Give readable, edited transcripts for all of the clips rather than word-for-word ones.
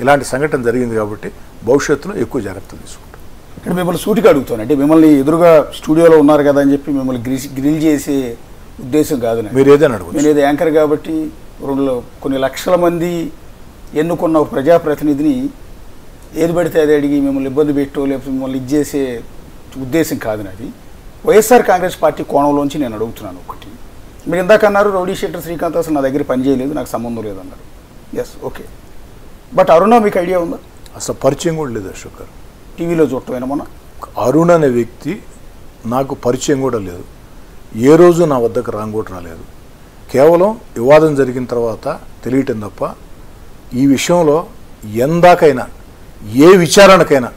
ఇలాంటి సంఘటన జరిగింది కాబట్టి భవిష్యత్తులో ఎక్కువ జాగ్రత్తలు తీసుకుంటాం. ఇక్కడ మిమ్మల్ని సూటిగా అడుగుతానంటే మిమ్మల్ని ఎదురుగా స్టూడియోలో ఉన్నారు కదా అని చెప్పి మిమ్మల్ని గ్రిల్ చేసే ఉద్దేశం కాదు. మీరు ఏదైనా అడగచ్చు. నేను ఏదో యాంకర్ కాబట్టి కొన్ని లక్షల మంది ఎన్నుకున్న ఒక ప్రజాప్రతినిధిని ఏది పడితే అది అడిగి మిమ్మల్ని ఇబ్బంది పెట్టో లేకపోతే మిమ్మల్ని ఇచ్చేసే ఉద్దేశం కాదు నాది. వైఎస్ఆర్ కాంగ్రెస్ పార్టీ కోణంలోంచి నేను అడుగుతున్నాను. ఒకటి మీరు ఇందాక అన్నారు రౌడీ షీటర్ శ్రీకాంత్ అసలు నా దగ్గర పనిచేయలేదు, నాకు సంబంధం లేదన్నారు. Yes, okay. బట్ అరుణ మీకు ఐడియా ఉందా? అసలు పరిచయం కూడా లేదు అశోక్ గారు. టీవీలో చూడటం మొన్న అరుణ్ అనే వ్యక్తి నాకు పరిచయం కూడా లేదు. ఏ రోజు నా వద్దకు కూడా రాలేదు. కేవలం వివాదం జరిగిన తర్వాత తెలియటం తప్ప ఈ విషయంలో ఎందాకైనా ఏ విచారణకైనా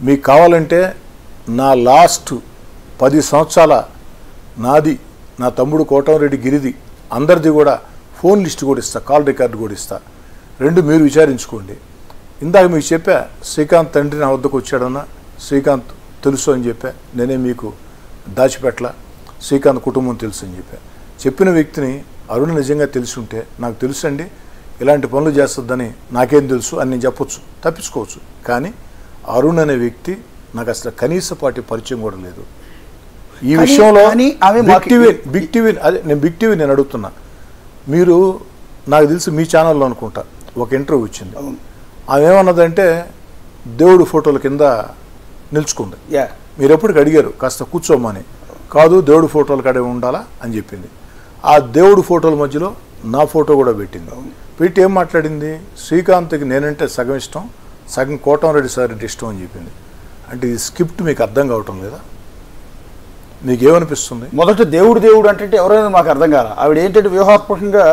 మీకు కావాలంటే నా లాస్ట్ 10 సంవత్సరాల నాది, నా తమ్ముడు కోటంరెడ్డి గిరిది అందరిది కూడా ఫోన్ లిస్ట్ కూడా ఇస్తా, కాల్ రికార్డు కూడా ఇస్తా. 2 మీరు విచారించుకోండి. ఇందాక మీకు చెప్పా శ్రీకాంత్ తండ్రి నా వద్దకు వచ్చాడన్నా, శ్రీకాంత్ తెలుసు అని చెప్పా. నేనే మీకు దాచిపెట్ల, శ్రీకాంత్ కుటుంబం తెలుసు అని చెప్పిన వ్యక్తిని అరుణ నిజంగా తెలిసి ఉంటే నాకు తెలుసండి ఇలాంటి పనులు చేస్తుందని నాకేం తెలుసు అని నేను చెప్పొచ్చు, తప్పించుకోవచ్చు. కానీ అరుణ్ అనే వ్యక్తి నాకు అసలు కనీసపాటి పరిచయం కూడా లేదు. ఈ విషయంలో బిగ్ టీవీ అదే బిగ్ టీవీ నేను అడుగుతున్నా. మీరు నాకు తెలిసి మీ ఛానల్లో అనుకుంటా ఒక ఇంటర్వ్యూ వచ్చింది. ఆమె ఏమన్నదంటే దేవుడు ఫోటోల కింద నిల్చుకుంది. మీరు ఎప్పటికి అడిగారు కాస్త కూర్చోమని. కాదు దేవుడు ఫోటోల కాడే ఉండాలా అని చెప్పింది. ఆ దేవుడు ఫోటోల మధ్యలో నా ఫోటో కూడా పెట్టింది. పెట్టి ఏం మాట్లాడింది, శ్రీకాంత్కి నేనంటే సగం ఇష్టం, సగం కోటంరెడ్డి సార్ ఇష్టం అని చెప్పింది. అంటే ఈ స్క్రిప్ట్ మీకు అర్థం కావటం లేదా? మీకేమనిపిస్తుంది? మొదట దేవుడు అంటే ఎవరైనా మాకు అర్థం కాల. ఆవిడ ఏంటంటే వ్యూహాత్మకంగా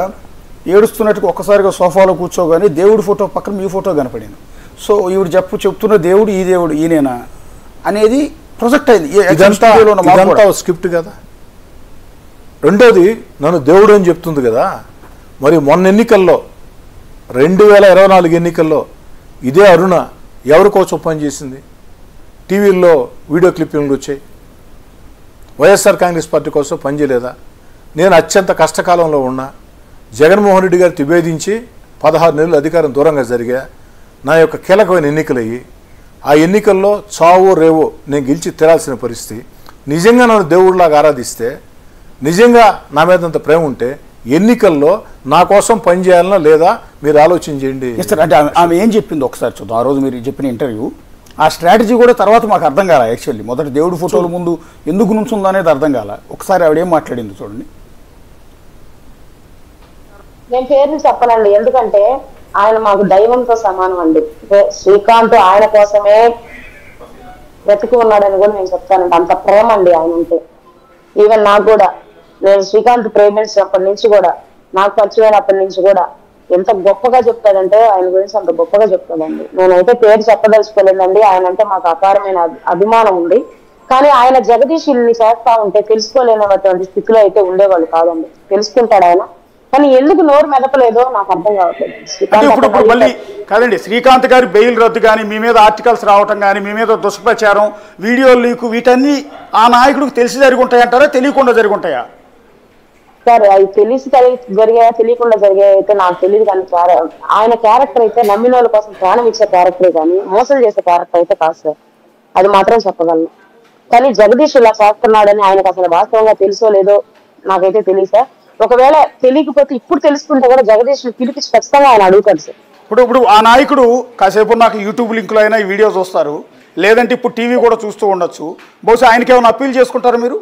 ఏడుస్తున్నట్టుగా ఒక్కసారిగా సోఫాలో కూర్చోగానే దేవుడి ఫోటో పక్కన మీ ఫోటో కనపడింది. సో ఈవిడ చెప్తున్న దేవుడు ఈ దేవుడు ఈయనేనా అనేది ప్రొజెక్ట్ అయింది. ఇదంతా స్క్రిప్ట్ కదా. రెండోది నన్ను దేవుడు అని చెప్తుంది కదా. మరి మొన్న ఎన్నికల్లో 2024 ఎన్నికల్లో ఇదే అరుణ ఎవరి కోసం పనిచేసింది? టీవీల్లో వీడియో క్లిప్పింగ్లు వచ్చాయి. వైఎస్ఆర్ కాంగ్రెస్ పార్టీ కోసం పనిచేయలేదా? నేను అత్యంత కష్టకాలంలో ఉన్నా, జగన్మోహన్ రెడ్డి గారు విభేదించి 16 నెలలు అధికారం దూరంగా జరిగా, నా యొక్క కీలకమైన ఎన్నికలయ్యి ఆ ఎన్నికల్లో చావో రేవో నేను గెలిచి తీరాల్సిన పరిస్థితి. నిజంగా నన్ను దేవుడిలాగా ఆరాధిస్తే, నిజంగా నా మీద అంత ప్రేమ ఉంటే ఎన్నికల్లో నా కోసం పనిచేయాలన్నా లేదా మీరు ఆలోచన చేయండి. అంటే ఆమె ఏం చెప్పింది ఒకసారి చూద్దాం. ఆ రోజు మీరు చెప్పిన ఇంటర్వ్యూ ఆ స్ట్రాటజీ కూడా తర్వాత మాకు అర్థం కాల. యాక్చువల్లీ మొదటి దేవుడి ఫోటోల ముందు ఎందుకు నుంచుందో అనేది అర్థం కాల. ఒకసారి ఆవిడేం మాట్లాడింది చూడండి. నేను పేరుని చెప్పనండి, ఎందుకంటే ఆయన మాకు దైవంతో సమానం అండి. శ్రీకాంత్ ఆయన కోసమే బ్రతికి ఉన్నాడని కూడా నేను చెప్తానండి. అంత ప్రేమ అండి ఆయన ఉంటే. ఈవెన్ నాకు కూడా, నేను శ్రీకాంత్ ప్రేమించినప్పటి నుంచి కూడా, నాకు పరిచయమైనప్పటి నుంచి కూడా ఎంత గొప్పగా చెప్తాడంటే ఆయన గురించి అంత గొప్పగా చెప్తాడండి. నేనైతే పేరు చెప్పదలుచుకోలేదండి. ఆయన అంటే మాకు అపారమైన అభిమానం ఉంది. కానీ ఆయన జగదీష్ ఇల్ని చేస్తా ఉంటే తెలుసుకోలేనటువంటి స్థితిలో అయితే ఉండేవాళ్ళు కాదండి. తెలుసుకుంటాడు ఆయన, కానీ ఎందుకు నోరు మెదపలేదో నాకు అర్థం కావట్లేదు. ఇప్పుడు మళ్ళీ కాదండి, శ్రీకాంత్ గారి బెయిల్ రద్దు కానీ, మీ మీద ఆర్టికల్స్ రావటం కానీ, మీ మీద దుష్ప్రచారం, వీడియో లీకు, వీటన్నీ ఆ నాయకుడికి తెలిసి జరిగి ఉంటాయంటారా, తెలియకుండా జరిగి ఉంటాయా? సార్ అవి తెలిసి జరిగాయా తెలియకుండా జరిగాయా అయితే నాకు తెలియదు. కానీ ఆయన క్యారెక్టర్ అయితే నమ్మిన వాళ్ళ కోసం ప్రాణం ఇచ్చే క్యారెక్టరే కానీ మోసం చేసే క్యారెక్టర్ అయితే కాదు సార్, అది మాత్రం చెప్పగలను. కానీ జగదీష్ ఇలా చేస్తున్నాడని ఆయనకు అసలు వాస్తవంగా తెలుసో లేదో నాకైతే తెలియదు సార్. ఒకవేళ తెలియకపోతే ఇప్పుడు తెలుసుకుంటే కూడా జగదీష్ పిలిపించి ఖచ్చితంగా ఆయన అడుగుతాడు సార్. ఇప్పుడు ఆ నాయకుడు కాసేపు నాకు యూట్యూబ్ లింకులో అయినా ఈ వీడియో చూస్తారు, లేదంటే ఇప్పుడు టీవీ కూడా చూస్తూ ఉండొచ్చు. బహుశా ఆయనకి ఏమైనా అప్పీల్ చేసుకుంటారా మీరు?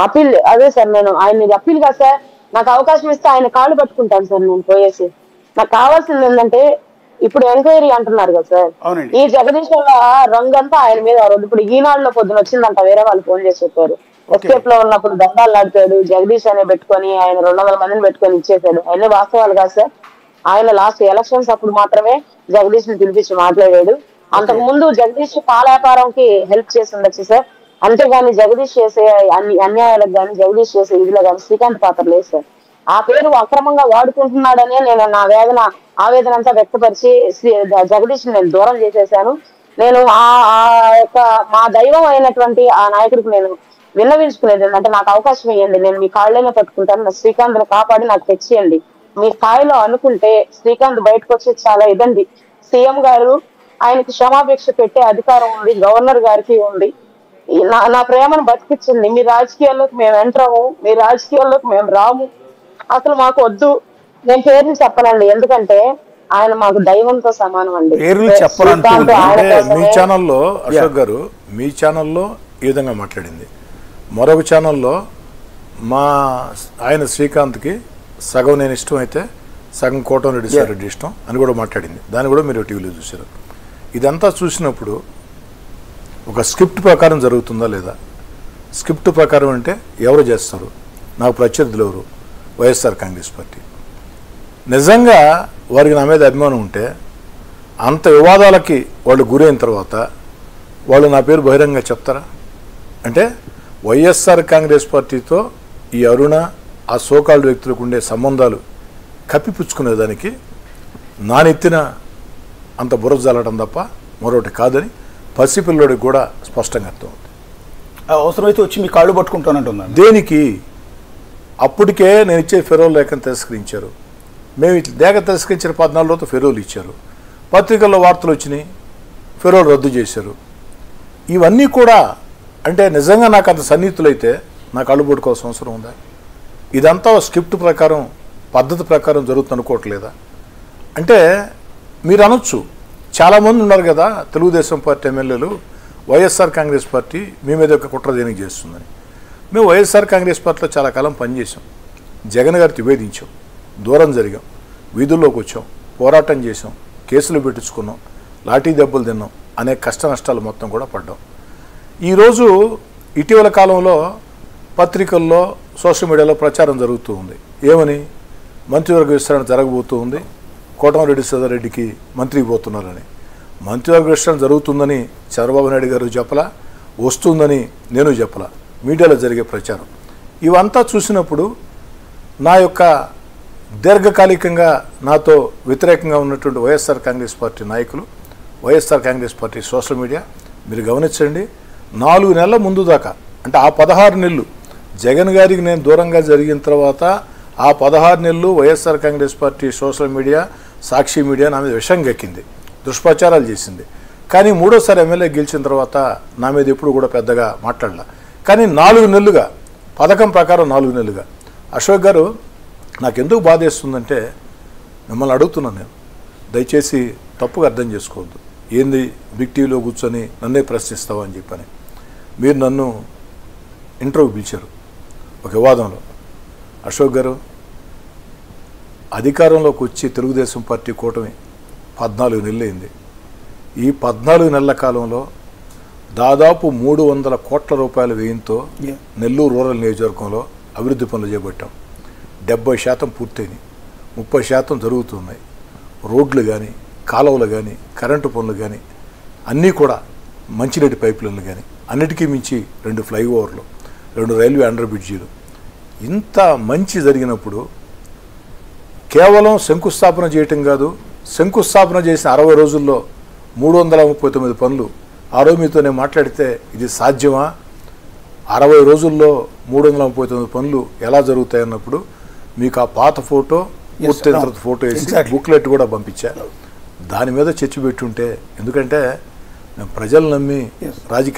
అప్పీల్ అదే సార్, నేను ఆయన అప్పీల్ కాదు సార్, నాకు అవకాశం ఇస్తే ఆయన కాళ్ళు పట్టుకుంటాను సార్ నేను పోయేసి. నాకు కావాల్సింది ఏంటంటే ఇప్పుడు ఎంక్వైరీ అంటున్నారు కదా సార్, ఈ జగదీష్ వల్ల రంగంతా ఆయన మీద ఇప్పుడు ఈనాడులో పొద్దున వచ్చిందంట, వేరే వాళ్ళు ఫోన్ చేసి చెప్పారు. ఎస్కేప్ లో ఉన్నప్పుడు దండాలు నడిపాడు జగదీష్ అనే పెట్టుకొని, ఆయన 200 మందిని పెట్టుకొని ఇచ్చేసాడు. అవన్నీ వాస్తవాలు కాదు సార్. ఆయన లాస్ట్ ఎలక్షన్స్ అప్పుడు మాత్రమే జగదీష్ ని పిలిపించి మాట్లాడాడు. అంతకు ముందు జగదీష్ పాల వ్యాపారంకి హెల్ప్ చేసి ఉండొచ్చు సార్, అంతేగాని జగదీష్ చేసే అన్యాయాలకు కానీ, జగదీష్ చేసే ఇదిలో కానీ శ్రీకాంత్ పాత్ర లేదు సార్. ఆ పేరు అక్రమంగా వాడుకుంటున్నాడనే నేను నా ఆవేదన అంతా వ్యక్తపరిచి జగదీష్ నేను దూరం చేసేసాను. నేను ఆ యొక్క మా దైవం అయినటువంటి ఆ నాయకుడికి నేను విన్నవించుకునేది ఏంటంటే, నాకు అవకాశం ఇవ్వండి, నేను మీ కాళ్ళైనా పట్టుకుంటాను, నా శ్రీకాంత్ని కాపాడి నాకు తెచ్చియండి, మీ స్థాయిలో అనుకుంటే శ్రీకాంత్ బయటకు వచ్చి చాలా ఇదండి. సీఎం గారు ఆయనకి క్షమాభిక్ష పెట్టే అధికారం ఉంది, గవర్నర్ గారికి ఉంది. నా ప్రేమను బతికించింది. మీ రాజకీయాల్లోకి మేము ఎంటరాము, మీ రాజకీయాల్లోకి మేము రాము, అసలు మాకు వద్దు. నేను పేర్లు చెప్పనండి, ఎందుకంటే ఆయన మాకు దైవంతో సమానం అండి. మీ ఛానల్లో అశోక్ గారు, మీ ఛానల్లో ఈ విధంగా మాట్లాడింది, మరొక ఛానల్లో ఆయన శ్రీకాంత్కి సగం నేను ఇష్టం అయితే సగం కోటమిరెడ్డి రెడ్డి ఇష్టం అని కూడా మాట్లాడింది. దాన్ని కూడా మీరు టీవీలో చూశారు. ఇదంతా చూసినప్పుడు ఒక స్క్రిప్ట్ ప్రకారం జరుగుతుందా లేదా? స్క్రిప్ట్ ప్రకారం అంటే ఎవరు చేస్తారు? నాకు ప్రత్యర్థులు ఎవరు? వైఎస్ఆర్ కాంగ్రెస్ పార్టీ. నిజంగా వారికి నా మీద అభిమానం ఉంటే అంత వివాదాలకి వాళ్ళు గురైన తర్వాత వాళ్ళు నా పేరు బహిరంగంగా చెప్తారా? అంటే వైఎస్ఆర్ కాంగ్రెస్ పార్టీతో ఈ అరుణ ఆ సోకాల్డ్ వ్యక్తులకు ఉండే సంబంధాలు కప్పిపుచ్చుకునేదానికి నా నెత్తిన అంత బుర్ర జల్లడం తప్ప మరొకటి కాదని పసిపిల్లడికి కూడా స్పష్టంగా అర్థమవుతుంది. అవసరమైతే వచ్చి మీ కాళ్ళు పట్టుకుంటానంటున్నాను. దేనికి? అప్పటికే నేను ఇచ్చే ఫెరోల్ లేఖను తిరస్కరించారు. మేము లేఖ తిరస్కరించిన 14 రోజులు ఫెరోలు ఇచ్చారు. పత్రికల్లో వార్తలు వచ్చినాయి, ఫెరోలు రద్దు చేశారు. ఇవన్నీ కూడా అంటే నిజంగా నాకు అంత సన్నిహితులైతే నాకు అళ్ళు పట్టుకోవాల్సిన అవసరం ఉందా? ఇదంతా స్క్రిప్ట్ ప్రకారం పద్ధతి ప్రకారం జరుగుతుంది అనుకోవట్లేదా? అంటే మీరు అనొచ్చు, చాలామంది ఉన్నారు కదా తెలుగుదేశం పార్టీ ఎమ్మెల్యేలు, వైఎస్ఆర్ కాంగ్రెస్ పార్టీ మీ మీద ఒక కుట్ర దేనికి చేస్తుందని. మేము వైఎస్ఆర్ కాంగ్రెస్ పార్టీలో చాలా కాలం పనిచేసాం, జగన్ గారికి నివేదించాం, దూరం జరిగాం, వీధుల్లోకి వచ్చాం, పోరాటం చేసాం, కేసులు పెట్టించుకున్నాం, లాఠీ దెబ్బలు తిన్నాం, అనేక కష్ట నష్టాలు మొత్తం కూడా పడ్డాం. ఈరోజు ఇటీవల కాలంలో పత్రికల్లో సోషల్ మీడియాలో ప్రచారం జరుగుతూ ఉంది. ఏమని? మంత్రివర్గ విస్తరణ జరగబోతూ ఉంది, కోటమిరెడ్డి రెడ్డికి మంత్రి పోతున్నారని. మంత్రివర్గ విస్తరణ జరుగుతుందని చంద్రబాబు నాయుడు గారు చెప్పలా, వస్తుందని నేను చెప్పలా, మీడియాలో జరిగే ప్రచారం. ఇవంతా చూసినప్పుడు నా యొక్క దీర్ఘకాలికంగా నాతో వ్యతిరేకంగా ఉన్నటువంటి వైఎస్ఆర్ కాంగ్రెస్ పార్టీ నాయకులు, YSR Congress party social media మీరు గమనించండి, 4 నెలల ముందు దాకా అంటే ఆ 16 నెలలు జగన్ గారికి నేను దూరంగా జరిగిన తర్వాత ఆ 16 నెలలు YSR Congress party social media, Sakshi media నా మీద విషం గెక్కింది, దుష్ప్రచారాలు చేసింది. కానీ 3వ సారి ఎమ్మెల్యే గెలిచిన తర్వాత నా మీద ఎప్పుడు కూడా పెద్దగా మాట్లాడలా. కానీ 4 నెలలుగా పథకం ప్రకారం 4 నెలలుగా అశోక్ గారు నాకెందుకు బాధేస్తుందంటే మిమ్మల్ని అడుగుతున్నాను నేను, దయచేసి తప్పుగా అర్థం చేసుకోవద్దు. ఏంది బిగ్ టీవీలో కూర్చొని నన్నే ప్రశ్నిస్తావా అని చెప్పని మీరు నన్ను ఇంటర్వ్యూ పిలిచారు ఒక వివాదంలో. అశోక్ గారు, అధికారంలోకి వచ్చి తెలుగుదేశం పార్టీ కూటమి 14 నెలలు అయింది. ఈ 14 నెలల కాలంలో దాదాపు 300 కోట్ల రూపాయల వ్యయంతో నెల్లూరు రూరల్ నియోజకవర్గంలో అభివృద్ధి పనులు చేపట్టాం. 70% పూర్తయినాయి, 30% జరుగుతున్నాయి. రోడ్లు కానీ, కాలువలు కానీ, కరెంటు పనులు కానీ అన్నీ కూడా, మంచినీటి పైపులైన్లు కానీ, అన్నిటికీ మించి 2 ఫ్లైఓవర్లు, 2 రైల్వే అండర్ బ్రిడ్జీలు. ఇంత మంచి జరిగినప్పుడు కేవలం శంకుస్థాపన చేయటం కాదు, శంకుస్థాపన చేసిన 60 రోజుల్లో 339 పనులు. ఆ రోజు మీతో నేను మాట్లాడితే ఇది సాధ్యమా, 60 రోజుల్లో 339 పనులు ఎలా జరుగుతాయన్నప్పుడు మీకు ఆ పాత ఫోటో, పూర్తయిన తర్వాత ఫోటో వేసి బుక్లెట్ కూడా పంపించాను. దాని మీద చర్చ పెట్టుంటే, ఎందుకంటే ప్రజలు నమ్మి రాజకీయ